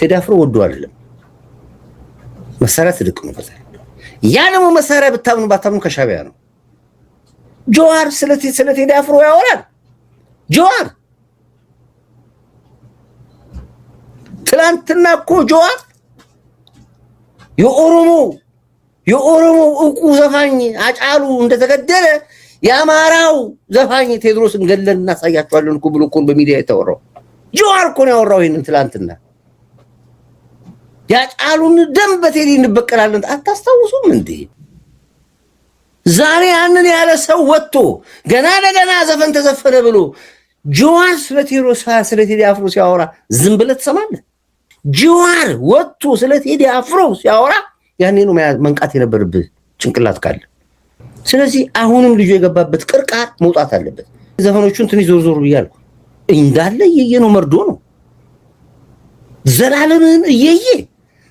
ቴዲ አፍሮ ወዶ አይደለም መሳሪያ ተደቅኖበታል። ያ ደግሞ መሳሪያ ብታምኑ ባታምኑ ከሻቢያ ነው። ጀዋር ስለ ቴዲ አፍሮ ያወራል። ጀዋር ትላንትና እኮ ጀዋር የኦሮሞ እውቁ ዘፋኝ አጫሉ እንደተገደለ የአማራው ዘፋኝ ቴድሮስን ገለን እናሳያቸዋለን እኮ ብሎ እኮ በሚዲያ የተወራው ጀዋር እኮ ነው ያወራው። ይሄንን ትላንትና ያጫሉን ደም በቴዲ እንበቀላለን አታስታውሱም እንዴ? ዛሬ ያንን ያለ ሰው ወጥቶ ገና ለገና ዘፈን ተዘፈነ ብሎ ጀዋር ስለ ቴዲ አፍሮ ሲያወራ ዝም ብለህ ትሰማለህ? ጀዋር ወጥቶ ስለ ቴዲ አፍሮ ሲያወራ ያኔ ነው መንቃት የነበረብህ ጭንቅላት ካለ። ስለዚህ አሁንም ልጁ የገባበት ቅርቃር መውጣት አለበት። ዘፈኖቹን ትንሽ ዞር ብያለሁ እንዳለ እየየ ነው፣ መርዶ ነው። ዘላለምን እየየ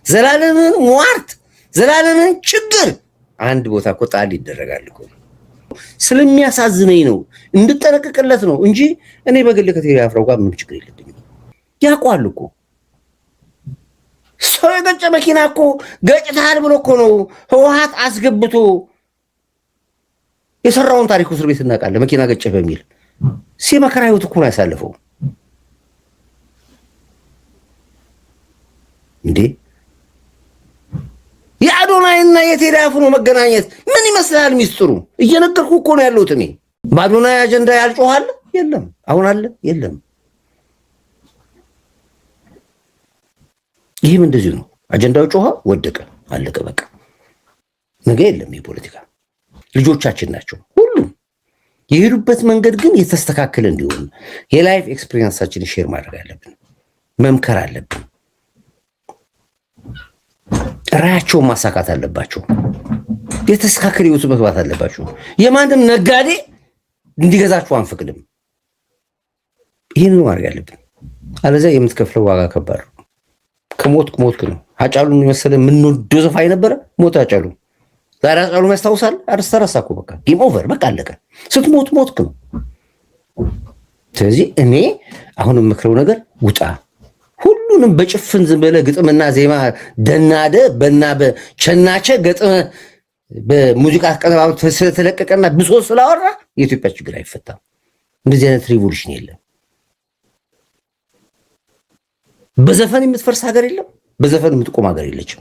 ዘላለምን ሟርት ዘላለምን ችግር አንድ ቦታ እኮ ጣል ይደረጋል እኮ። ስለሚያሳዝነኝ ነው እንድጠነቀቅለት ነው እንጂ እኔ በግል ከቴዲ አፍሮ ጋር ምንም ችግር የለብኝም። ያውቃል እኮ ሰው የገጨ መኪና እኮ ገጭታል ብሎ እኮ ነው ህወሓት አስገብቶ የሰራውን ታሪክ እስር ቤት እናውቃለን። መኪና ገጨ በሚል ሲመከራ ህይወት እኮ ነው ያሳለፈው እንዴ። የአዶናይና የቴዲ አፍሮ መገናኘት ምን ይመስላል? ሚስጥሩ እየነገርኩ እኮ ነው ያለሁት እኔ። በአዶናይ አጀንዳ ያልጮሃል የለም፣ አሁን አለ የለም። ይህም እንደዚህ ነው። አጀንዳው ጮኸ፣ ወደቀ፣ አለቀ፣ በቃ ነገ የለም። የፖለቲካ ልጆቻችን ናቸው ሁሉም። የሄዱበት መንገድ ግን የተስተካከለ እንዲሆን የላይፍ ኤክስፒሪየንሳችንን ሼር ማድረግ አለብን፣ መምከር አለብን። ራያቸውን ማሳካት አለባቸው። የተስተካከለ ህይወት መግባት አለባቸው። የማንም ነጋዴ እንዲገዛቸው አንፈቅድም። ይህንን ማድረግ አለብን። አለዚያ የምትከፍለው ዋጋ ከባድ ነው። ከሞትክ ነው። አጫሉን የመሰለ የምንወደው ዘፋኝ ነበረ፣ ሞት አጫሉ። ዛሬ አጫሉን ያስታውሳል? አርስተራሳ እኮ በቃ ጌም ኦቨር፣ በቃ አለቀ። ስትሞትክ ነው። ስለዚህ እኔ አሁን የምክረው ነገር ውጣ። ሁሉንም በጭፍን ዝም ብለህ ግጥምና ዜማ ደናደ በናበ ቸናቸ ገጥመ በሙዚቃ አቀነባብ ስለተለቀቀና ብሶት ስላወራ የኢትዮጵያ ችግር አይፈታም። እንደዚህ አይነት ሪቮሉሽን የለም። በዘፈን የምትፈርስ ሀገር የለም። በዘፈን የምትቆም ሀገር የለችም።